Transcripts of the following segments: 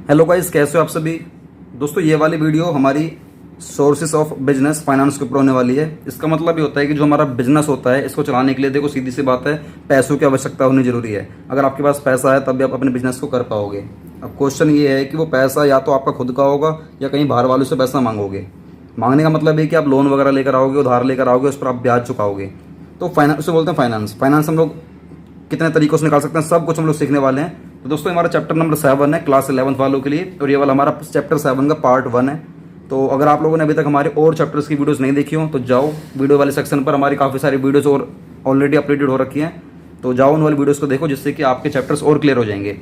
Hello guys, कैसे हो आप सभी दोस्तों। ये वाली वीडियो हमारी सोर्सेस ऑफ बिजनेस फाइनेंस के ऊपर होने वाली है। इसका मतलब ये होता है कि जो हमारा बिजनेस होता है इसको चलाने के लिए देखो सीधी सी बात है, पैसों की आवश्यकता होनी जरूरी है। अगर आपके पास पैसा है तब भी आप अपने बिजनेस को कर पाओगे। अब क्वेश्चन ये है कि वो पैसा या तो आपका खुद का होगा या कहीं बाहर वालों से पैसा मांगोगे। मांगने का मतलब है कि आप लोन वगैरह लेकर आओगे, उधार लेकर आओगे, उस पर आप ब्याज चुकाओगे। तो फाइनेंस उसे बोलते हैं फाइनेंस। फाइनेंस हम लोग कितने तरीकों से निकाल सकते हैं, सब कुछ हम लोग सीखने वाले हैं। तो दोस्तों हमारा चैप्टर नंबर 7 है क्लास 11th वालों के लिए, और ये वाला हमारा चैप्टर 7 का पार्ट 1 है। तो अगर आप लोगों ने अभी तक हमारे और चैप्टर्स की वीडियोस नहीं देखी हो तो जाओ, वीडियो वाले सेक्शन पर हमारी काफ़ी सारी वीडियोस और ऑलरेडी अपलोडेड हो रखी हैं। तो जाओ उन वाली वीडियोस को देखो, जिससे कि आपके चैप्टर्स और क्लियर हो जाएंगे।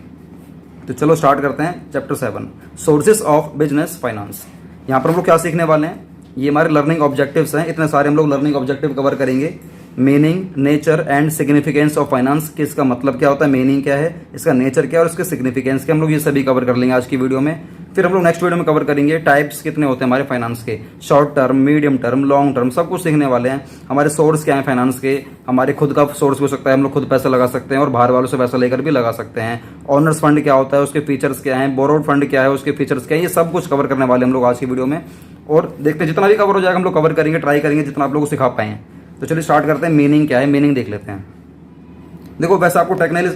तो चलो स्टार्ट करते हैं chapter 7 sources of business finance. यहाँ पर हम लोग क्या सीखने वाले हैं, ये हमारे लर्निंग ऑब्जेक्टिव्स हैं। इतने सारे हम लोग लर्निंग ऑब्जेक्टिव कवर करेंगे। Meaning, nature and significance of finance, कि इसका मतलब क्या होता है, मीनिंग क्या है, इसका नेचर क्या है और इसके सिग्निफिकेंस क्या, हम लोग ये सभी कवर कर लेंगे आज की वीडियो में। फिर हम लोग नेक्स्ट वीडियो में कवर करेंगे टाइप्स कितने होते हैं हमारे फाइनेंस के, short term, medium term, long term, सब कुछ सीखने वाले हैं। हमारे सोर्स क्या है फाइनेंस के, हमारे खुद का सोर्स हो सकता है, हम लोग खुद पैसा लगा सकते हैं और बाहर वालों से पैसा लेकर भी लगा सकते हैं। ऑनर्स फंड क्या होता है, उसके फीचर्स क्या हैं, बोरोड फंड क्या है, उसके फीचर्स क्या है, ये सब कुछ कवर करने वाले हम लोग आज की वीडियो में। और देखते हैं जितना भी कवर हो जाएगा हम लोग कवर करेंगे, ट्राई करेंगे जितना आप लोगों को सिखा पाएं। तो चलिए स्टार्ट करते हैं। मीनिंग क्या है, मीनिंग देख लेते हैं। देखो वैसे आपको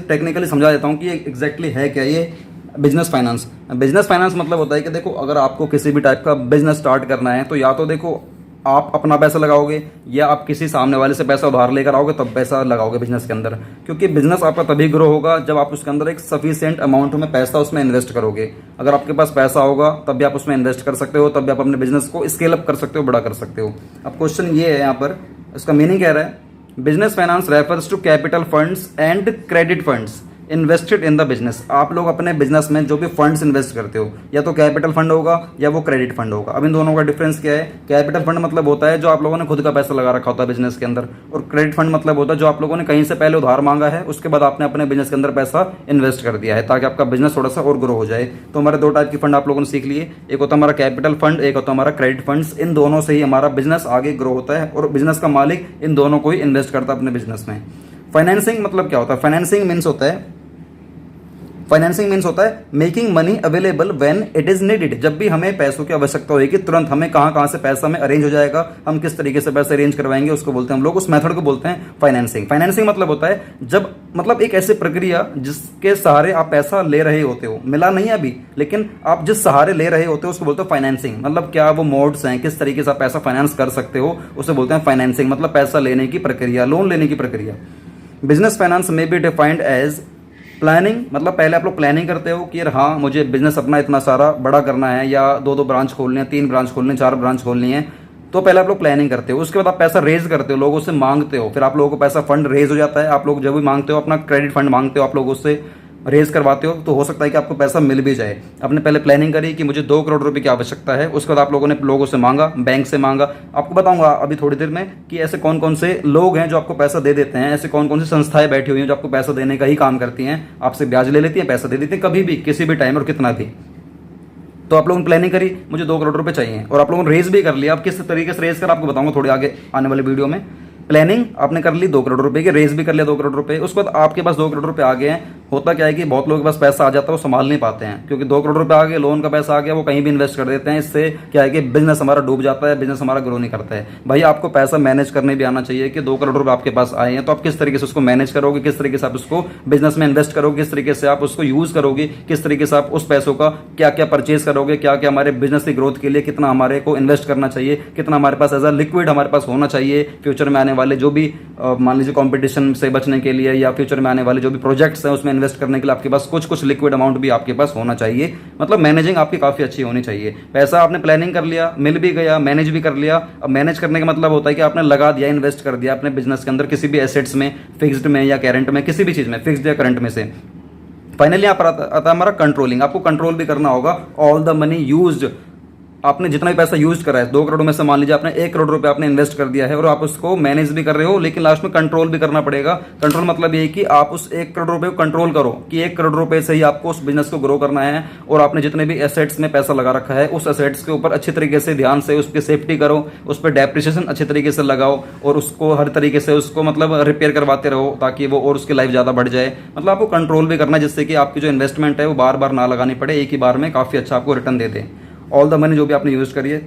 टेक्निकली समझा देता हूँ कि ये एग्जैक्टली है क्या। ये बिजनेस फाइनेंस, बिजनेस फाइनेंस मतलब होता है कि देखो अगर आपको किसी भी टाइप का बिजनेस स्टार्ट करना है तो या तो देखो आप अपना पैसा लगाओगे या आप किसी सामने वाले से पैसा उधार लेकर आओगे तब पैसा लगाओगे बिजनेस के अंदर। क्योंकि बिजनेस आपका तभी ग्रो होगा जब आप उसके अंदर एक सफिशिएंट अमाउंट में पैसा उसमें इन्वेस्ट करोगे। अगर आपके पास पैसा होगा तब भी आप उसमें इन्वेस्ट कर सकते हो, तब भी आप अपने बिजनेस को स्केल अप कर सकते हो, बड़ा कर सकते हो। अब क्वेश्चन ये है यहाँ पर, इसका मीनिंग कह रहा है business finance refers to capital funds and credit funds invested in the business. आप लोग अपने बिजनेस में जो भी फंड्स इन्वेस्ट करते हो या तो कैपिटल फंड होगा या वो क्रेडिट फंड होगा। अब इन दोनों का डिफरेंस क्या है, कैपिटल फंड मतलब होता है जो आप लोगों ने खुद का पैसा लगा रखा होता है बिजनेस के अंदर, और क्रेडिट फंड मतलब होता है जो आप लोगों ने कहीं से पहले उधार मांगा है, उसके बाद आपने अपने बिजनेस के अंदर पैसा इन्वेस्ट कर दिया है ताकि आपका बिजनेस थोड़ा सा और ग्रो हो जाए। तो हमारे दो टाइप की फंड आप लोगों ने सीख लिए, एक होता है हमारा कैपिटल फंड, एक होता है हमारा क्रेडिट फंड्स। इन दोनों से ही हमारा बिजनेस आगे ग्रो होता है और बिजनेस का मालिक इन दोनों को ही इन्वेस्ट करता है अपने बिजनेस में। फाइनेंसिंग मतलब क्या होता है, फाइनेंसिंग मीन्स होता है making money available when it is needed. जब भी हमें पैसों की आवश्यकता होगी तुरंत हमें कहां से पैसा हमें अरेंज हो जाएगा, हम किस तरीके से पैसे अरेंज करवाएंगे, उसको बोलते हैं हम लोग, उस मेथड को बोलते हैं फाइनेंसिंग। फाइनेंसिंग मतलब होता है जब मतलब एक ऐसी प्रक्रिया जिसके सहारे आप पैसा ले रहे होते हो, मिला नहीं अभी लेकिन आप जिस सहारे ले रहे होते हो उसको बोलते हो फाइनेंसिंग। मतलब क्या वो मोड्स हैं, किस तरीके से आप पैसा फाइनेंस कर सकते हो, उसे बोलते हैं फाइनेंसिंग। मतलब पैसा लेने की प्रक्रिया, लोन लेने की प्रक्रिया। बिजनेस फाइनेंस में बी डिफाइंड एज प्लानिंग, मतलब पहले आप लोग प्लानिंग करते हो कि यार हाँ मुझे बिजनेस अपना इतना सारा बड़ा करना है, या 2 ब्रांच खोलने हैं, 3 ब्रांच खोलने, 4 ब्रांच खोलनी है। तो पहले आप लोग प्लानिंग करते हो, उसके बाद आप पैसा रेज करते हो, लोगों से मांगते हो, फिर आप लोगों को पैसा फंड रेज हो जाता है। आप लोग जब भी मांगते हो अपना क्रेडिट फंड मांगते हो, आप लोग उससे रेज करवाते हो, तो हो सकता है कि आपको पैसा मिल भी जाए। आपने पहले प्लानिंग करी कि मुझे 2 करोड़ रुपए की आवश्यकता है, उसके बाद आप लोगों ने लोगों से मांगा, बैंक से मांगा। आपको बताऊंगा अभी थोड़ी देर में कि ऐसे कौन कौन से लोग हैं जो आपको पैसा दे देते हैं, ऐसे कौन कौन सी संस्थाएं बैठी हुई हैं जो आपको पैसा देने का ही काम करती हैं, आपसे ब्याज ले लेती हैं, पैसा दे देती हैं कभी भी, किसी भी टाइम और कितना भी। तो आप लोगों ने प्लानिंग करी मुझे 2 करोड़ रुपए चाहिए, और आप लोगों ने रेज भी कर लिया। अब किस तरीके से रेज कर आपको बताऊंगा थोड़ी आगे आने वाले वीडियो में। प्लानिंग आपने कर ली 2 करोड़ रुपए की, रेज भी कर लिया 2 करोड़ रुपए, उसके बाद आपके पास 2 करोड़ रुपए आ गए हैं। होता क्या है कि बहुत लोगों के पास पैसा आ जाता है वो संभाल नहीं पाते हैं, क्योंकि 2 करोड़ रुपए आ गए, लोन का पैसा आ गया, वो कहीं भी इन्वेस्ट कर देते हैं। इससे क्या है कि बिजनेस हमारा डूब जाता है, बिजनेस हमारा ग्रो नहीं करता है। भाई आपको पैसा मैनेज करने भी आना चाहिए कि 2 करोड़ रुपए आपके पास आए हैं तो आप किस तरीके से उसको मैनेज करोगे, किस तरीके से आप उसको बिजनेस में इन्वेस्ट करोगे, किस तरीके से आप उसको यूज करोगे, किस तरीके से आप उस पैसों का क्या क्या परचेज करोगे, क्या क्या हमारे बिजनेस की ग्रोथ के लिए कितना हमारे को इन्वेस्ट करना चाहिए, कितना हमारे पास एज अ लिक्विड हमारे पास होना चाहिए फ्यूचर में आने वाले जो भी मान लीजिए कंपटीशन से बचने के लिए या फ्यूचर में आने वाले जो भी प्रोजेक्ट्स हैं उसमें इन्वेस्ट करने के लिए आपके पास कुछ लिक्विड अमाउंट भी आपके पास होना चाहिए। मतलब मैनेजिंग आपकी काफी अच्छी होनी चाहिए। पैसा आपने प्लानिंग कर लिया, मिल भी गया, मैनेज भी कर लिया। अब मैनेज करने का मतलब होता है कि आपने लगा दिया, इन्वेस्ट कर दिया अपने बिजनेस के अंदर किसी भी एसेट्स में, फिक्स्ड में या करंट में, किसी भी चीज में, फिक्स्ड या करंट में से। फाइनली यहाँ पर आता है हमारा कंट्रोलिंग। आपको कंट्रोल भी करना होगा ऑल द मनी यूज्ड आपने जितना भी पैसा यूज करा है, 2 करोड़ में से मान लीजिए आपने 1 करोड़ रुपए आपने इन्वेस्ट कर दिया है और आप उसको मैनेज भी कर रहे हो, लेकिन लास्ट में कंट्रोल भी करना पड़ेगा। कंट्रोल मतलब ये कि आप उस 1 करोड़ रुपए को कंट्रोल करो कि 1 करोड़ रुपए से ही आपको उस बिजनेस को ग्रो करना है, और आपने जितने भी एसेट्स में पैसा लगा रखा है उस एसेट्स के ऊपर अच्छी तरीके से ध्यान से उसकी सेफ्टी करो, उस पर डेप्रिसिएशन अच्छे तरीके से लगाओ और उसको हर तरीके से उसको मतलब रिपेयर करवाते रहो ताकि वो और उसकी लाइफ ज़्यादा बढ़ जाए। मतलब आपको कंट्रोल भी करना है जिससे कि आपकी जो इन्वेस्टमेंट है वो बार बार ना लगानी पड़े, एक ही बार में काफ़ी अच्छा आपको return they they. All the money जो भी आपने यूज करिए,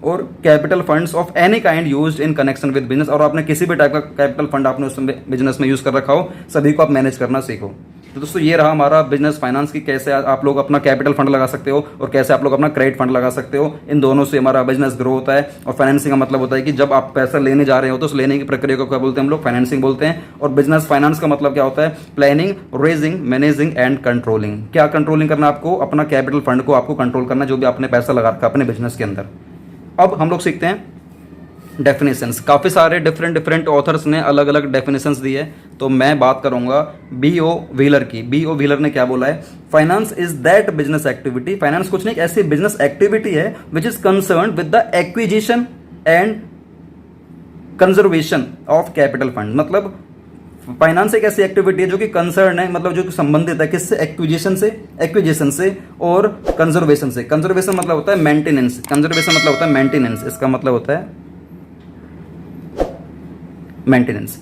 और capital funds of any kind used in connection with business, और आपने किसी भी टाइप का कैपिटल फंड आपने उस बिजनेस में यूज कर रखा हो, सभी को आप मैनेज करना सीखो। तो दोस्तों ये रहा हमारा बिजनेस फाइनेंस की कैसे आप लोग अपना कैपिटल फंड लगा सकते हो और कैसे आप लोग अपना क्रेडिट फंड लगा सकते हो। इन दोनों से हमारा बिजनेस ग्रो होता है। और फाइनेंसिंग का मतलब होता है कि जब आप पैसा लेने जा रहे हो तो उस लेने की प्रक्रिया को क्या बोलते हैं हम लोग, फाइनेंसिंग बोलते हैं। और बिजनेस फाइनेंस का मतलब क्या होता है, planning, raising, managing and controlling. क्या कंट्रोलिंग करना आपको, अपना कैपिटल फंड को आपको कंट्रोल करना, जो भी आपने पैसा लगा रखा अपने बिजनेस के अंदर। अब हम लोग सीखते हैं डेफिनेशंस। काफ़ी सारे डिफरेंट ऑथर्स ने अलग अलग डेफिनेशंस दी है, तो मैं बात करूंगा B.O. व्हीलर की। B.O. व्हीलर ने क्या बोला है, finance is that business activity, finance कुछ नहीं, एक ऐसी बिजनेस एक्टिविटी है which is concern with the acquisition and conservation of capital fund. मतलब फाइनेंस एक ऐसी एक्टिविटी है जो कि कंसर्न है, मतलब जो कि संबंधित है किससे, एक्विजिशन से और कंजर्वेशन से। कंजर्वेशन मतलब होता है मेंटेनेंस, कंजर्वेशन मतलब होता है मेंटेनेंस, इसका मतलब होता है मेंटेनेंस।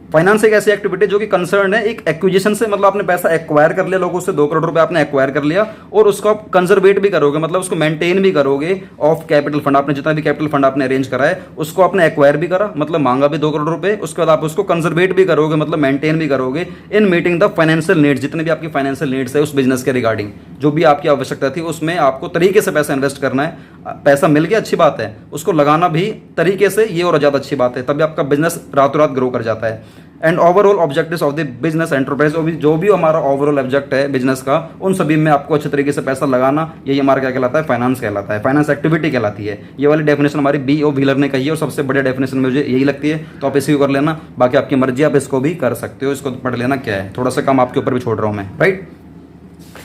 फाइनेंस एक ऐसी एक्टिविटी जो कि कंसर्न है एक एक्विजिशन से, मतलब आपने पैसा एक्वायर कर लिया लोगों से, 2 करोड़ रुपए आपने एक्वायर कर लिया और उसको आप कंजर्वेट भी करोगे, मतलब उसको मेंटेन भी करोगे ऑफ कैपिटल फंड। आपने जितना भी कैपिटल फंड आपने अरेंज करा है उसको आपने एक्वायर भी करा, मतलब मांगा भी 2 करोड़ रुपए, उसके बाद आप उसको कंजर्वेट भी करोगे, मतलब मेंटेन भी करोगे in meeting the financial needs. जितने भी आपकी फाइनेंशियल नीड्स है उस बिजनेस के रिगार्डिंग, जो भी आपकी आवश्यकता थी उसमें आपको तरीके से पैसा इन्वेस्ट करना है। पैसा मिल गया अच्छी बात है, उसको लगाना भी तरीके से, ये और ज्यादा अच्छी बात है, तभी आपका बिजनेस रातों रात ग्रो कर जाता है। And overall objectives of the business enterprise, जो भी हमारा ओवरऑल ऑब्जेक्ट है बिजनेस का, उन सभी में आपको अच्छे तरीके से पैसा लगाना, यही हमारा क्या कहलाता है, फाइनेंस कहलाता है, फाइनेंस एक्टिविटी कहलाती है। ये वाली डेफिनेशन हमारी B.O. व्हीलर ने कही है और सबसे बढ़िया डेफिनेशन मुझे यही लगती है, तो आप इसी को कर लेना, बाकी आपकी मर्जी, आप इसको भी कर सकते हो, इसको पढ़ लेना क्या है, थोड़ा सा काम आपके ऊपर भी छोड़ रहा हूं मैं, राइट।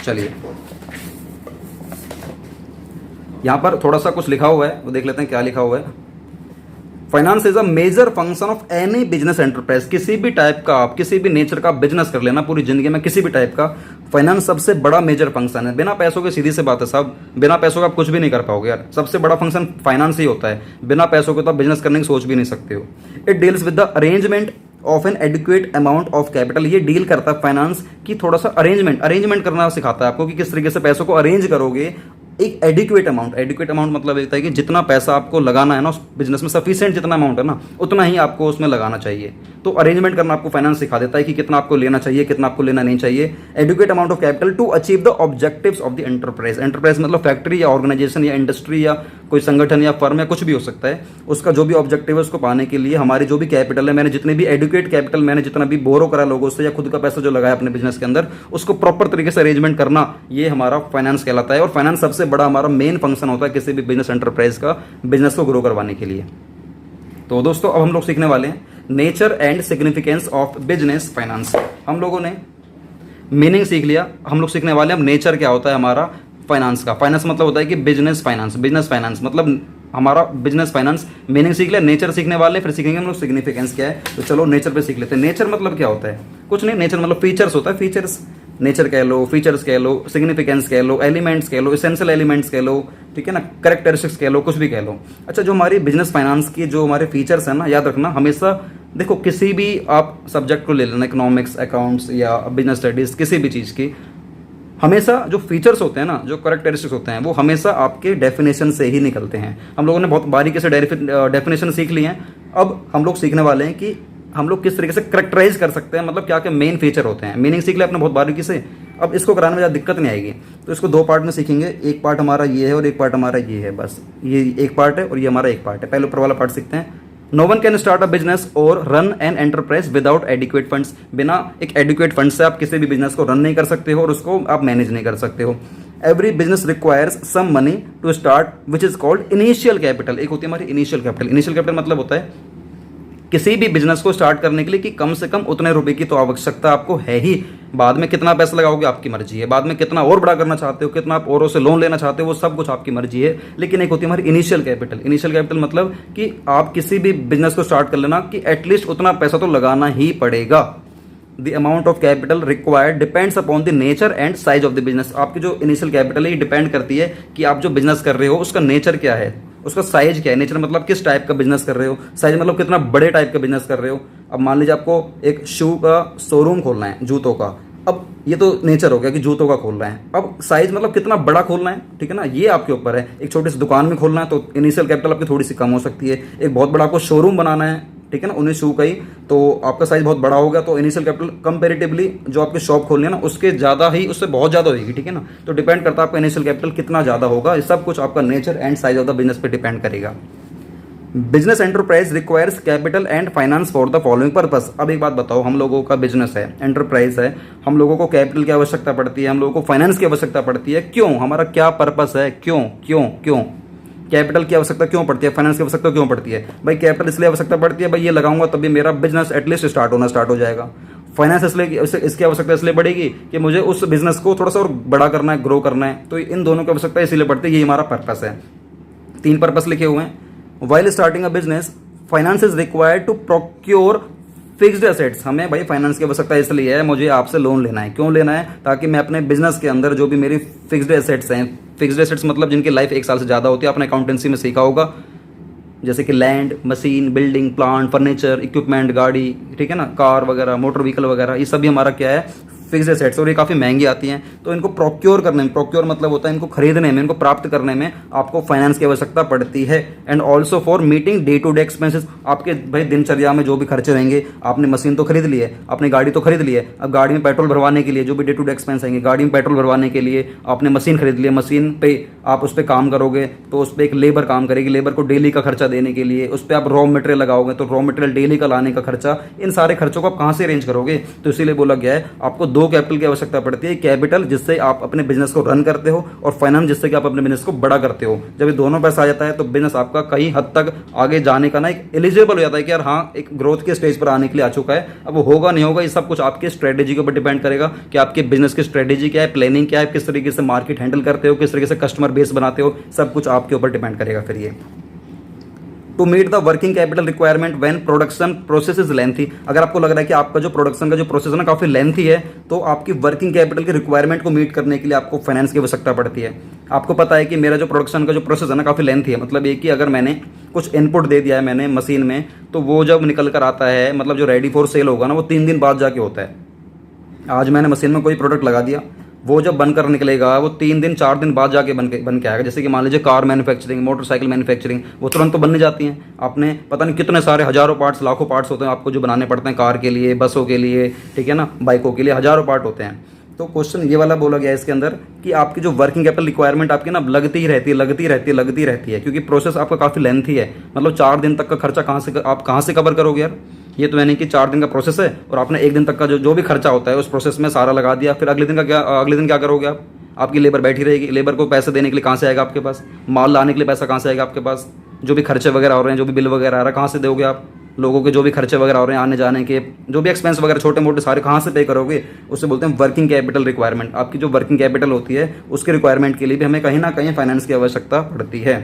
चलिए यहां पर थोड़ा सा कुछ लिखा हुआ है, वो देख लेते हैं क्या लिखा हुआ है। Finance is a major function of any business enterprise, किसी भी टाइप का आप किसी भी नेचर का बिजनेस कर लेना पूरी जिंदगी में, किसी भी टाइप का, फाइनेंस सबसे बड़ा मेजर फंक्शन है। बिना पैसों के, सीधी सी बात है साहब, बिना पैसों का आप कुछ भी नहीं कर पाओगे यार, सबसे बड़ा फंक्शन फाइनेंस ही होता है। बिना पैसों के तो आप बिजनेस करने की सोच भी नहीं सकते हो। It deals with the arrangement of N adequate amount of capital, ये डील करता है फाइनेंस की थोड़ा सा अरेंजमेंट करना सिखाता है आपको कि किस तरीके से पैसों को अरेंज करोगे एक एडिक्वेट अमाउंट मतलब होता है कि जितना पैसा आपको लगाना है ना उस बिजनेस में, सफिशिएंट जितना अमाउंट है ना उतना ही आपको उसमें लगाना चाहिए। तो अरेंजमेंट करना आपको फाइनेंस सिखा देता है कि कितना आपको लेना चाहिए, कितना आपको लेना नहीं चाहिए। Adequate amount of capital to achieve the objectives of the enterprise. Enterprise मतलब फैक्ट्री या ऑर्गेनाइजेशन या इंडस्ट्री या कोई संगठन या फर्म या कुछ भी हो सकता है, उसका जो भी ऑब्जेक्टिव है उसको पाने के लिए हमारी जो भी कैपिटल है, मैंने जितने भी एडुकेट कैपिटल मैंने जितना भी बोरो करा लोगों से या खुद का पैसा जो लगाया अपने बिजनेस के अंदर, उसको प्रॉपर तरीके से अरेंजमेंट करना, ये हमारा फाइनेंस कहलाता है। और फाइनेंस सबसे बड़ा हमारा मेन फंक्शन होता है किसी भी बिजनेस एंटरप्राइज का, बिजनेस को ग्रो करवाने के लिए। तो दोस्तों अब हम लोग सीखने वाले हैं nature and significance of business finance. हम लोगों ने मीनिंग सीख लिया, हम लोग सीखने वाले हैं अब नेचर क्या होता है हमारा फाइनेंस का। फाइनेंस मतलब होता है कि बिजनेस फाइनेंस मतलब हमारा बिजनेस फाइनेंस। मीनिंग सीख लिया, नेचर सीखने वाले, फिर सीखेंगे हम लोग सिग्निफिकेंस क्या है। तो चलो नेचर पे सीख लेते हैं। नेचर मतलब क्या होता है, कुछ नहीं, नेचर मतलब फीचर्स होता है, फीचर्स, नेचर कह लो, फीचर्स कह लो, सिग्निफिकेंस कह लो, एलिमेंट्स कह लो, एसेंशियल एलिमेंट्स कह लो, ठीक है ना, कैरेक्टरिस्टिक्स कह लो, कुछ भी कह लो। अच्छा, जो हमारी बिजनेस फाइनेंस की जो हमारे फीचर्स है ना, याद रखना हमेशा। देखो किसी भी आप सब्जेक्ट को ले लेना, इकोनॉमिक्स, अकाउंट्स या बिजनेस स्टडीज, किसी भी चीज़ की, हमेशा जो फीचर्स होते हैं ना, जो कैरेक्टरिस्टिक्स होते हैं, वो हमेशा आपके डेफिनेशन से ही निकलते हैं। हम लोगों ने बहुत बारीकी से डेफिनेशन सीख ली हैं। अब हम लोग सीखने वाले हैं कि हम लोग किस तरीके से करेक्टराइज कर सकते हैं, मतलब क्या क्या मेन फीचर होते हैं। मीनिंग सीख लिया आपने बहुत बारीकी से, अब इसको कराने में ज़्यादा दिक्कत नहीं आएगी। तो इसको 2 पार्ट में सीखेंगे, एक पार्ट हमारा ये है और एक पार्ट हमारा ये है, बस ये एक पार्ट है और ये हमारा एक पार्ट है। पहले ऊपर वाला पार्ट सीखते हैं। No one can start a business और run an enterprise without adequate funds. बिना एक एडिक्वेट फंड से आप किसी भी बिजनेस को रन नहीं कर सकते हो और उसको आप मैनेज नहीं कर सकते हो। Every business requires some money to start which is called initial capital. एक होती है हमारी इनिशियल कैपिटल। इनिशियल कैपिटल मतलब होता है किसी भी बिजनेस को स्टार्ट करने के लिए कि कम से कम उतने रुपए की तो आवश्यकता आपको है ही। बाद में कितना पैसा लगाओगे आपकी मर्जी है, बाद में कितना और बड़ा करना चाहते हो, कितना आप औरों से लोन लेना चाहते हो, वो सब कुछ आपकी मर्जी है। लेकिन एक होती है हमारी इनिशियल कैपिटल। इनिशियल कैपिटल मतलब कि आप किसी भी बिजनेस को स्टार्ट कर लेना कि एटलीस्ट उतना पैसा तो लगाना ही पड़ेगा। The amount of capital required depends upon the nature and size of the business. आपकी जो इनिशियल कैपिटल है ये डिपेंड करती है कि आप जो बिजनेस कर रहे हो उसका नेचर क्या है, उसका साइज क्या है। नेचर मतलब किस टाइप का बिजनेस कर रहे हो, साइज मतलब कितना बड़े टाइप का बिजनेस कर रहे हो। अब मान लीजिए आपको एक शू का शोरूम खोलना है, जूतों का। अब ये तो नेचर हो गया कि जूतों का खोल रहे हैं। अब साइज मतलब कितना बड़ा खोलना है, ठीक है ना, ये आपके ऊपर है। एक छोटी सी दुकान में खोलना है तो इनिशियल कैपिटल आपकी थोड़ी सी कम हो सकती है। एक बहुत बड़ा आपको शोरूम बनाना है, ठीक है ना, उन्हीं शू का ही, तो आपका साइज बहुत बड़ा होगा, तो इनिशियल कैपिटल कंपैरेटिवली जो आपकी शॉप खोलनी है ना उसके ज़्यादा ही, उससे बहुत ज़्यादा होगी, ठीक है ना। तो डिपेंड करता है आपका इनिशियल कैपिटल कितना ज़्यादा होगा। ये सब कुछ आपका nature and size of the business पे डिपेंड करेगा। Business enterprise requires capital and finance for the following purpose. अब एक बात बताओ, हम लोगों का बिजनेस है, एंटरप्राइज है, हम लोगों को कैपिटल की आवश्यकता पड़ती है, हम लोगों को फाइनेंस की आवश्यकता पड़ती है। क्यों? हमारा क्या पर्पस है? क्यों क्यों क्यों कैपिटल की आवश्यकता क्यों पड़ती है, फाइनेंस की आवश्यकता क्यों पड़ती है? भाई कैपिटल इसलिए आवश्यकता पड़ती है, भाई ये लगाऊंगा तभी मेरा बिजनेस एटलीस्ट स्टार्ट हो जाएगा। फाइनेंस इसलिए इसकी आवश्यकता इसलिए बढ़ेगी कि मुझे उस बिजनेस को थोड़ा सा और बड़ा करना है, ग्रो करना है। तो इन दोनों की आवश्यकता इसलिए पड़ती है, ये हमारा पर्पस है। 3 पर्पस लिखे हुए हैं। While starting a business finance is required to procure fixed assets. हमें भाई फाइनेंस की आवश्यकता इसलिए है, मुझे आपसे लोन लेना है। क्यों लेना है? ताकि मैं अपने बिजनेस के अंदर जो भी मेरी फिक्स्ड एसेट्स हैं, फिक्स्ड एसेट्स मतलब जिनकी लाइफ 1 साल से ज़्यादा होती है, आपने अकाउंटेंसी में सीखा होगा, जैसे कि land, machine, building, plant, furniture, equipment, गाड़ी, ठीक है ना, कार वगैरह, मोटर व्हीकल वगैरह, ये सभी हमारा क्या है, फिक्स्ड एसेट्स। और ये काफ़ी महंगी आती हैं, तो इनको प्रोक्योर करने में, प्रोक्योर मतलब होता है इनको खरीदने में, इनको प्राप्त करने में आपको फाइनेंस की आवश्यकता पड़ती है। And also for meeting day to day expenses. आपके भाई दिनचर्या में जो भी खर्चे होंगे, आपने मशीन तो खरीद ली है, आपने गाड़ी तो खरीद ली है, अब गाड़ी में पेट्रोल भरवाने के लिए जो भी डे टू डे एक्सपेंस आएंगे, गाड़ी में पेट्रोल भरवाने के लिए आपने मशीन खरीद ली है, मशीन पे आप उस पर काम करोगे तो उस पर एक लेबर काम करेगी, लेबर को डेली का खर्चा देने के लिए, उस पर आप रॉ मटेरियल लगाओगे तो रॉ मटेरियल डेली का लाने का खर्चा, इन सारे खर्चों को आप कहाँ से अरेंज करोगे? तो इसीलिए बोला गया है आपको 2 कैपिटल की आवश्यकता पड़ती है। कैपिटल जिससे आप अपने बिजनेस को रन करते हो, और फाइनेंस जिससे कि आप अपने बिजनेस को बड़ा करते हो। जब ये दोनों पैसा आ जाता है तो बिजनेस आपका कई हद तक आगे जाने का ना एक एलिजिबल हो जाता है कि यार हाँ, एक ग्रोथ के स्टेज पर आने के लिए आ चुका है। अब वो होगा नहीं होगा, ये सब कुछ आपके स्ट्रेटेजी के ऊपर डिपेंड करेगा कि आपके बिजनेस की स्ट्रेटेजी क्या है, प्लानिंग क्या है, किस तरीके से मार्केट हैंडल करते हो, किस तरीके से कस्टमर बेस बनाते हो, सब कुछ आपके ऊपर डिपेंड करेगा। फिर ये to meet the working capital requirement when production process is lengthy. अगर आपको लग रहा है कि आपका जो प्रोडक्शन का जो प्रोसेस है ना काफ़ी लेंथी है, तो आपकी वर्किंग कैपिटल की रिक्वायरमेंट को मीट करने के लिए आपको फाइनेंस की आवश्यकता पड़ती है। आपको पता है कि मेरा जो प्रोडक्शन का जो प्रोसेस है ना काफ़ी लेंथी है, मतलब ये कि अगर मैंने कुछ इनपुट दे दिया है मैंने मशीन में, तो वो जब निकल कर आता है, मतलब जो रेडी फॉर सेल होगा ना, वो 3 दिन बाद जाके होता है। आज मैंने मशीन में कोई प्रोडक्ट लगा दिया, वो जब बनकर निकलेगा वो 3 दिन 4 दिन बाद जाके बन के आएगा। जैसे कि मान लीजिए कार मैन्युफैक्चरिंग, मोटरसाइकिल मैन्युफैक्चरिंग, वो तुरंत तो बनने जाती हैं। आपने पता नहीं कितने सारे हज़ारों पार्ट्स, लाखों पार्ट्स होते हैं आपको जो बनाने पड़ते हैं, कार के लिए, बसों के लिए, ठीक है ना, बाइकों के लिए हज़ारों पार्ट होते हैं। तो क्वेश्चन ये वाला बोला गया है इसके अंदर कि आपकी जो वर्किंग कैपिटल रिक्वायरमेंट आपकी ना लगती ही रहती है, क्योंकि प्रोसेस आपका काफ़ी लेंथी है। मतलब 4 दिन तक का खर्चा आप कहाँ से कवर करोगे यार? ये तो यानी कि 4 दिन का प्रोसेस है और आपने 1 दिन तक का जो भी खर्चा होता है उस प्रोसेस में सारा लगा दिया। फिर अगले दिन क्या करोगे आप? आपकी लेबर बैठी रहेगी, लेबर को पैसे देने के लिए कहाँ से आएगा आपके पास? माल लाने के लिए पैसा कहाँ से आएगा आपके पास? जो भी खर्चे वगैरह हो रहे हैं, जो भी बिल वगैरह आ रहा है, कहाँ से दोगे आप? लोगों के जो भी खर्चे वगैरह हो रहे हैं, आने जाने के जो भी एक्सपेंस वगैरह छोटे मोटे सारे कहाँ से पे करोगे? उससे बोलते हैं वर्किंग कैपिटल रिक्वायरमेंट। आपकी जो वर्किंग कैपिटल होती है उसके रिक्वायरमेंट के लिए भी हमें कहीं ना कहीं फाइनेंस की आवश्यकता पड़ती है।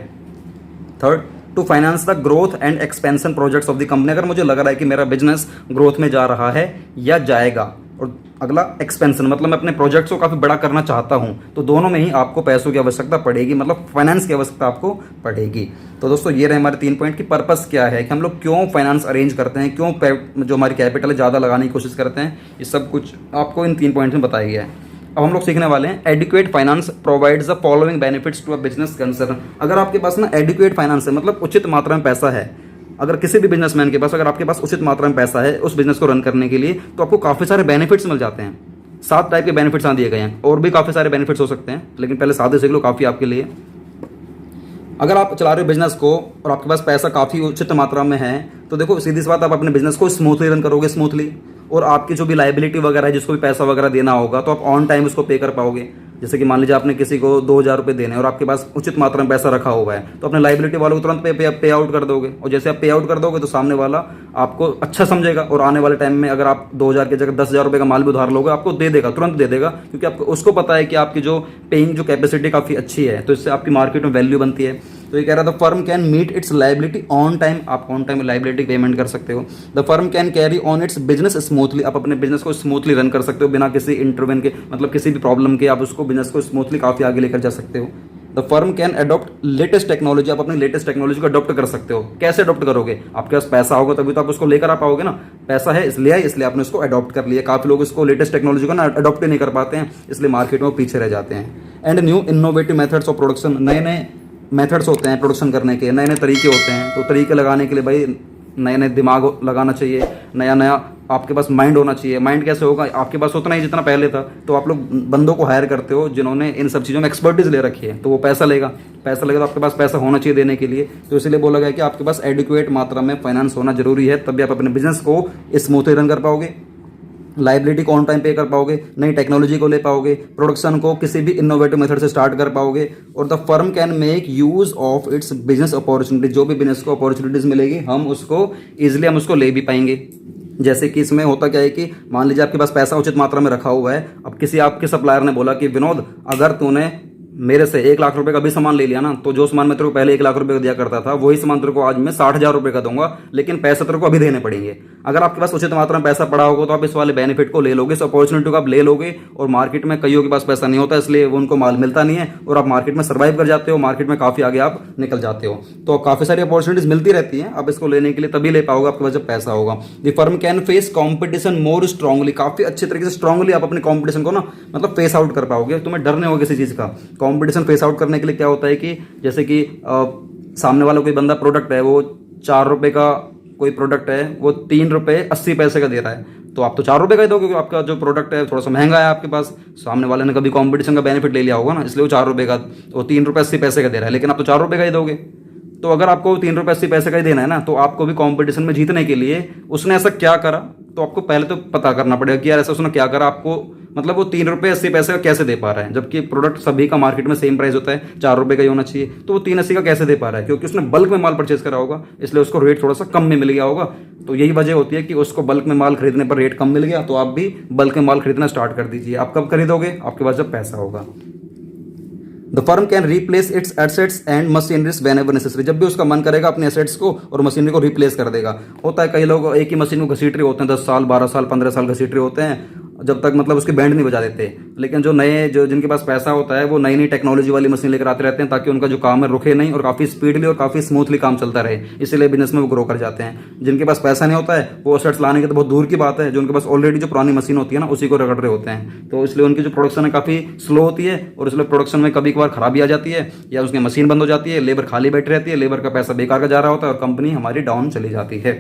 Third, to finance the growth and expansion projects of the company. अगर मुझे लग रहा है कि मेरा बिजनेस ग्रोथ में जा रहा है या जाएगा, और अगला एक्सपेंशन मतलब मैं अपने प्रोजेक्ट्स को काफ़ी बड़ा करना चाहता हूं, तो दोनों में ही आपको पैसों की आवश्यकता पड़ेगी, मतलब फाइनेंस की आवश्यकता आपको पड़ेगी। तो दोस्तों ये रहे हमारे 3 पॉइंट की पर्पस क्या है, कि हम लोग क्यों फाइनेंस अरेंज करते हैं, क्यों जो हमारी कैपिटल है ज़्यादा लगाने की कोशिश करते हैं, ये सब कुछ आपको इन 3 पॉइंट्स में बताया गया है। अब हम लोग सीखने वाले हैं adequate finance provides the following benefits to a business concern. अगर आपके पास ना एडिक्वेट फाइनेंस है, मतलब उचित मात्रा में पैसा है, अगर किसी भी बिजनेसमैन के पास अगर आपके पास उचित मात्रा में पैसा है उस बिजनेस को रन करने के लिए, तो आपको काफ़ी सारे बेनिफिट्स मिल जाते हैं। 7 टाइप के बेनिफिट्स दिए गए हैं, और भी काफ़ी सारे बेनिफिट्स हो सकते हैं, लेकिन पहले सादे सीख लो, काफ़ी आपके लिए। अगर आप चला रहे हो बिजनेस को और आपके पास पैसा काफ़ी उचित मात्रा में है, तो देखो सीधी सी बात, आप अपने बिजनेस को स्मूथली रन करोगे, स्मूथली, और आपकी जो भी लाइबिलिटी वगैरह है, जिसको भी पैसा वगैरह देना होगा, तो आप ऑन टाइम उसको पे कर पाओगे। जैसे कि मान लीजिए आपने किसी को 2,000 रुपये देने और आपके पास उचित मात्रा में पैसा रखा हुआ है, तो अपने लाइबिलिटी वालों को तुरंत पे आउट कर दोगे, और जैसे आप पे आउट कर दोगे तो सामने वाला आपको अच्छा समझेगा, और आने वाले टाइम में अगर आप 2,000 की जगह 10,000 रुपये का माल भी उधार लोगे, आपको दे देगा, तुरंत दे देगा, क्योंकि आपको उसको पता है कि आपकी जो पेइंग जो कैपेसिटी काफ़ी अच्छी है, तो इससे आपकी मार्केट में वैल्यू बनती है। तो ये कह रहा था firm can meet its liability on time, आप ऑन टाइम लाइबिलिटी पेमेंट कर सकते हो। The firm can carry on its business smoothly, आप अपने बिजनेस को स्मूथली रन कर सकते हो बिना किसी इंटरवेन के, मतलब किसी भी प्रॉब्लम के, आप उसको बिजनेस को स्मूथली काफ़ी आगे लेकर जा सकते हो। The firm can adopt latest technology, आप अपनी लेटेस्ट टेक्नोलॉजी को अडॉप्ट कर सकते हो। कैसे अडॉप्ट करोगे? आपके पास पैसा होगा तभी तो आप उसको लेकर आ पाओगे ना, पैसा है इसलिए आपने उसको अडॉप्ट कर लिया। काफ़ी लोग इसको लेटेस्ट टेक्नोलॉजी को ना अडॉप्ट ही नहीं कर पाते हैं, इसलिए मार्केट में वो पीछे रह जाते हैं। And new innovative methods of production, नए नए मेथड्स होते हैं प्रोडक्शन करने के, नए नए तरीके होते हैं, तो तरीके लगाने के लिए भाई नए नए दिमाग लगाना चाहिए, नया नया आपके पास माइंड होना चाहिए। माइंड कैसे होगा? आपके पास उतना ही जितना पहले था। तो आप लोग बंदों को हायर करते हो जिन्होंने इन सब चीज़ों में एक्सपर्टीज ले रखी है, तो वो पैसा लेगा तो आपके पास पैसा होना चाहिए देने के लिए। तो इसलिए बोला गया कि आपके पास एडिक्वेट मात्रा में फाइनेंस होना जरूरी है, तभी आप अपने बिजनेस को स्मूथली रन कर पाओगे, लाइबिलिटी को ऑन टाइम पे कर पाओगे, नई टेक्नोलॉजी को ले पाओगे, प्रोडक्शन को किसी भी इनोवेटिव मेथड से स्टार्ट कर पाओगे, और the firm can make use of its business opportunity, जो भी बिजनेस को अपॉर्चुनिटीज मिलेगी हम उसको ले भी पाएंगे। जैसे कि इसमें होता क्या है कि मान लीजिए आपके पास पैसा उचित मात्रा में रखा हुआ है, अब किसी आपके सप्लायर ने बोला कि विनोद, अगर तूने मेरे से 1,00,000 रुपए का भी सामान ले लिया ना, तो जो सामान मैं तेरे को पहले 1,00,000 रुपए का दिया करता था, वही सामान तेरे को आज मैं 60,000 रुपए का दूंगा, लेकिन पैसे तेरे को अभी देने पड़ेंगे। अगर आपके पास उचित मात्रा में पैसा पड़ा होगा तो आप इस वाले बेनिफिट को ले लोगे, इस अपॉर्चुनिटी को आप ले लोगे। और मार्केट में कईयों के पास पैसा नहीं होता, इसलिए उनको माल मिलता नहीं है, और आप मार्केट में सर्वाइव कर जाते हो, मार्केट में काफी आगे आप निकल जाते हो। तो काफी सारी अपॉर्चुनिटीज मिलती रहती हैं, आप इसको लेने के लिए तभी ले पाओगे आपके पास जब पैसा होगा। The firm can face competition more strongly, काफी अच्छे तरीके से स्ट्रांगली आप अपने कॉम्पिटिशन को ना मतलब फेस आउट कर पाओगे, तुम्हें डर नहीं होगा किसी चीज का। कॉम्पिटिशन फेस आउट करने के लिए क्या होता है कि जैसे कि सामने वाला कोई बंदा प्रोडक्ट है, वो 4 रुपए का कोई प्रोडक्ट है, वो 3 रुपए 80 पैसे का दे रहा है, तो आप तो 4 रुपए का ही दोगे, क्योंकि आपका जो प्रोडक्ट है थोड़ा सा महंगा है आपके पास। सामने वाले ने कभी कॉम्पिटिशन का बेनिफिट ले लिया होगा ना, इसलिए वो 4 रुपए का, वो 3 रुपए 80 पैसे का दे रहा है, लेकिन आप तो 4 रुपए का ही दोगे। तो अगर आपको 3 रुपए 80 पैसे का ही देना है ना, तो आपको भी कॉम्पिटिशन में जीतने के लिए उसने ऐसा क्या करा, तो आपको पहले तो पता करना पड़ेगा कि यार ऐसा उसने क्या करा, आपको मतलब वो 3 रुपए 80 पैसे का कैसे दे पा रहा है, जबकि प्रोडक्ट सभी का मार्केट में सेम प्राइस होता है, 4 रुपए का ही होना चाहिए, तो वो 380 का कैसे दे पा रहा है? क्योंकि उसने बल्क में माल परचेज करा होगा, इसलिए उसको रेट थोड़ा सा कम में मिल गया होगा। तो यही वजह होती है कि उसको बल्क में माल खरीदने पर रेट कम मिल गया, तो आप भी बल्क में माल खरीदना स्टार्ट कर दीजिए। आप कब खरीदोगे? आपके पास जब पैसा होगा। The firm can replace its assets and machineries whenever necessary, जब भी उसका मन करेगा अपने एसेट्स को और मशीनरी को रिप्लेस कर देगा। होता है कई लोग एक ही मशीन को घसीट रहे होते हैं, 10 साल 12 साल 15 साल घसीट रहे होते हैं, जब तक मतलब उसकी बैंड नहीं बजा देते। लेकिन जो जिनके पास पैसा होता है वो नई नई टेक्नोलॉजी वाली मशीन लेकर आते रहते हैं, ताकि उनका जो काम है रुके नहीं और काफ़ी स्पीडली और काफ़ी स्मूथली काम चलता रहे, इसलिए बिजनेस में वो ग्रो कर जाते हैं। जिनके पास पैसा नहीं होता है वो एसेट्स लाने की तो बहुत दूर की बात है, जो उनके पास ऑलरेडी जो पुरानी मशीन होती है ना उसी को रगड़ रहे होते हैं, तो इसलिए उनकी जो प्रोडक्शन है काफ़ी स्लो होती है, और इसलिए प्रोडक्शन में कभी कभार खराबी आ जाती है, या उसकी मशीन बंद हो जाती है, लेबर खाली बैठी रहती है, लेबर का पैसा बेकार का जा रहा होता है, और कंपनी हमारी डाउन चली जाती है।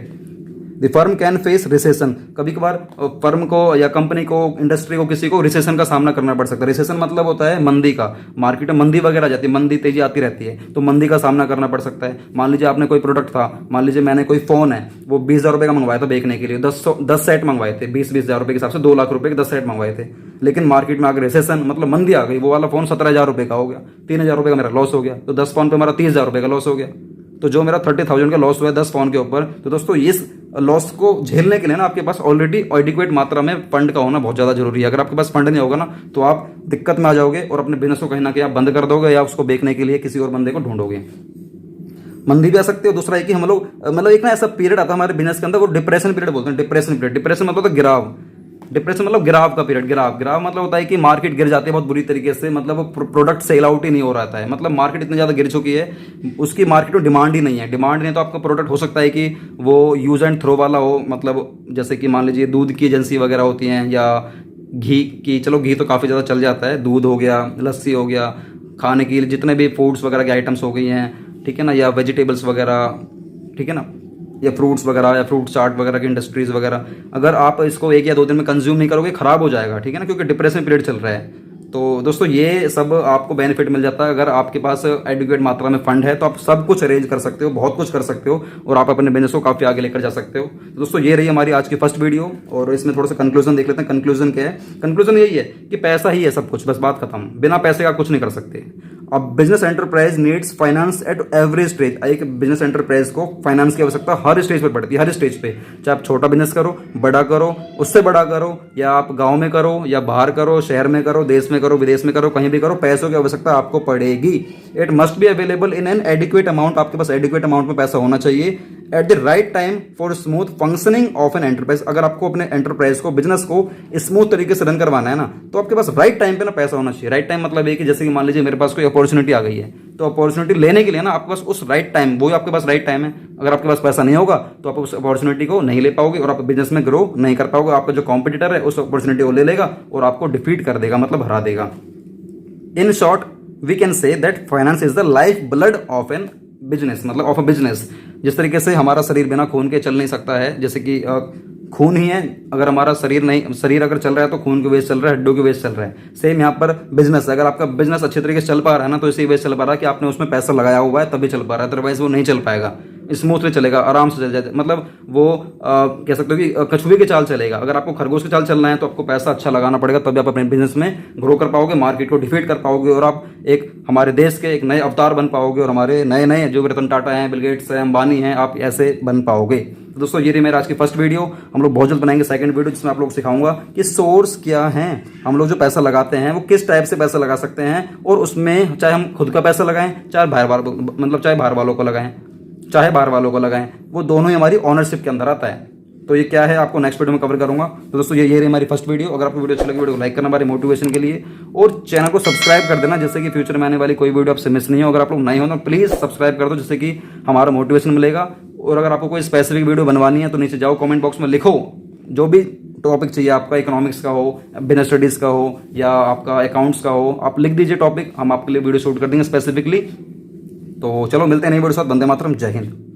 The firm can face recession, कभी कभार फर्म को या कंपनी को, इंडस्ट्री को, किसी को रिसेशन का सामना करना पड़ सकता है। रिसेशन मतलब होता है मंदी का, मार्केट में मंदी वगैरह आ जाती है, मंदी तेजी आती रहती है, तो मंदी का सामना करना पड़ सकता है। मान लीजिए आपने कोई प्रोडक्ट था, मान लीजिए मैंने कोई फोन है, वो 20,000 रुपये का मंगवाया था बेचने के लिए, 10 सेट मंगवाए थे, 20,000 रुपये के हिसाब से 2,00,000 रुपये के 10 सेट मंगवाए थे, लेकिन मार्केट में आगे रिसेशन मतलब मंदी आ गई, वो वाला फोन 17,000 रुपये का हो गया, 3,000 रुपये का मेरा लॉस हो गया, तो 10 फोन पे मेरा 30,000 रुपये का लॉस हो गया। तो जो मेरा 30,000 का लॉस हुआ है 10 फोन के ऊपर, तो दोस्तों इस लॉस को झेलने के लिए ना आपके पास ऑलरेडी एडिक्वेट मात्रा में फंड का होना बहुत ज़्यादा जरूरी है। अगर आपके पास फंड नहीं होगा ना, तो आप दिक्कत में आ जाओगे और अपने बिजनेस को कहीं ना कहीं आप बंद कर दोगे, या उसको बेचने के लिए किसी और बंदे को ढूंढोगे। मंदी भी आ सकती है। दूसरा है कि हम लोग मतलब एक ना ऐसा पीरियड आता है हमारे बिजनेस के अंदर, वो डिप्रेशन पीरियड बोलते हैं। डिप्रेशन पीरियड, डिप्रेशन मतलब होता है गिराव, डिप्रेशन मतलब गिराव का पीरियड। गिराव मतलब होता है कि मार्केट गिर जाती है बहुत बुरी तरीके से, मतलब वो प्रोडक्ट सेल आउट ही नहीं हो रहा है, मतलब मार्केट इतनी ज़्यादा गिर चुकी है, उसकी मार्केट में डिमांड ही नहीं है। डिमांड नहीं तो आपका प्रोडक्ट हो सकता है कि वो यूज एंड थ्रो वाला हो, मतलब जैसे कि मान लीजिए दूध की एजेंसी वगैरह होती हैं, या घी की, चलो घी तो काफ़ी ज़्यादा चल जाता है, दूध हो गया, लस्सी हो गया, खाने की जितने भी फूड्स वगैरह के आइटम्स हो गई हैं, ठीक है ना, या वेजिटेबल्स वगैरह, ठीक है ना, या फ्रूट्स वगैरह, या फ्रूट चाट वगैरह की इंडस्ट्रीज वगैरह, अगर आप इसको 1 या 2 दिन में कंज्यूम नहीं करोगे खराब हो जाएगा, ठीक है ना, क्योंकि डिप्रेशन पीरियड चल रहा है। तो दोस्तों ये सब आपको बेनिफिट मिल जाता है अगर आपके पास एडिक्वेट मात्रा में फंड है, तो आप सब कुछ अरेंज कर सकते हो, बहुत कुछ कर सकते हो और आप अपने बिजनेस को काफ़ी आगे लेकर जा सकते हो। तो दोस्तों ये रही हमारी आज की फर्स्ट वीडियो और इसमें थोड़ा सा कंक्लूजन देख लेते हैं। कंक्लूजन क्या है? कंक्लूजन यही है कि पैसा ही है सब कुछ, बस बात खत्म। बिना पैसे का कुछ नहीं कर सकते। अब business enterprise needs finance at every stage. एक बिजनेस एंटरप्राइज को फाइनेंस की आवश्यकता हर स्टेज पर पड़ती है, हर स्टेज पे। चाहे आप छोटा बिजनेस करो, बड़ा करो, उससे बड़ा करो, या आप गांव में करो या बाहर करो, शहर में करो, देश में करो, विदेश में करो, कहीं भी करो, पैसों की आवश्यकता आपको पड़ेगी। It must be available in an adequate amount. आपके पास एडिक्वेट अमाउंट में पैसा होना चाहिए at the right time for smooth functioning of an enterprise. अगर आपको अपने एंटरप्राइज को, बिजनेस को स्मूथ तरीके से रन करवाना है ना, तो आपके पास राइट टाइम पे ना पैसा होना चाहिए। राइट टाइम मतलब ये कि जैसे कि मान लीजिए मेरे पास कोई अपॉर्चुनिटी आ गई है, तो अपॉर्चुनिटी लेने के लिए ना आपके पास उस राइट टाइम, वो आपके पास राइट टाइम है। अगर आपके पास पैसा नहीं होगा तो आप उस अपॉर्चुनिटी को नहीं ले पाओगे और आप बिजनेस में ग्रो नहीं कर पाओगे। आपका जो कॉम्पिटिटर है उस अपॉर्चुनिटी को ले लेगा और आपको डिफीट कर देगा, मतलब हरा देगा। In short we can say that finance is the life blood of an business, मतलब ऑफ अ बिजनेस। जिस तरीके से हमारा शरीर बिना खून के चल नहीं सकता है, जैसे कि खून ही है, अगर हमारा शरीर अगर चल रहा है तो खून की वजह से चल रहा है, हड्डियों की वजह से चल रहा है। सेम यहाँ पर बिजनेस है, अगर आपका बिजनेस अच्छे तरीके से चल पा रहा है ना, तो इसी वजह से चल पा रहा है कि आपने उसमें पैसा लगाया हुआ है, तभी चल पा रहा है, अदरवाइज वो नहीं चल पाएगा। स्मूथली चलेगा, आराम से चल जाए, मतलब वो कह सकते हो कि कछुए की चाल चलेगा। अगर आपको खरगोश की चाल चलना है तो आपको पैसा अच्छा लगाना पड़ेगा, तभी आप अपने बिजनेस में ग्रो कर पाओगे, मार्केट को डिफीट कर पाओगे और आप एक हमारे देश के एक नए अवतार बन पाओगे और हमारे नए नए जो रतन टाटा हैं, बिल गेट्स हैं, अंबानी हैं, आप ऐसे बन पाओगे। तो दोस्तों ये रही मेरा आज की फर्स्ट वीडियो। हम लोग बहुत जल्द बनाएंगे सेकंड वीडियो, जिसमें आप लोग सिखाऊंगा कि सोर्स क्या है, हम लोग जो पैसा लगाते हैं वो किस टाइप से पैसा लगा सकते हैं, और उसमें चाहे हम खुद का पैसा लगाएं, चाहे बाहर वालों को लगाएं, चाहे बाहर वालों को लगाएं, वो दोनों ही हमारी ऑनरशिप के अंदर आता है। तो ये क्या है आपको नेक्स्ट वीडियो में कवर करूंगा। तो दोस्तों ये रही हमारी फर्स्ट वीडियो। अगर आपको वीडियो अच्छी लगी, वीडियो को लाइक करना हमारे मोटिवेशन के लिए, और चैनल को सब्सक्राइब कर देना, जिससे कि फ्यूचर में आने वाली कोई वीडियो आपसे मिस नहीं हो। अगर आप लोग नए हो तो प्लीज़ सब्सक्राइब कर दो, जिससे कि हमारा मोटिवेशन मिलेगा। और अगर आपको कोई स्पेसिफिक वीडियो बनवानी है तो नीचे जाओ, कमेंट बॉक्स में लिखो, जो भी टॉपिक चाहिए आपका, इकोनॉमिक्स का हो, बिजनेस स्टडीज़ का हो, या आपका अकाउंट्स का हो, आप लिख दीजिए टॉपिक, हम आपके लिए वीडियो शूट कर देंगे स्पेसिफिकली। तो चलो मिलते हैं नई वीडियो साथ। वंदे मातरम, जय हिंद।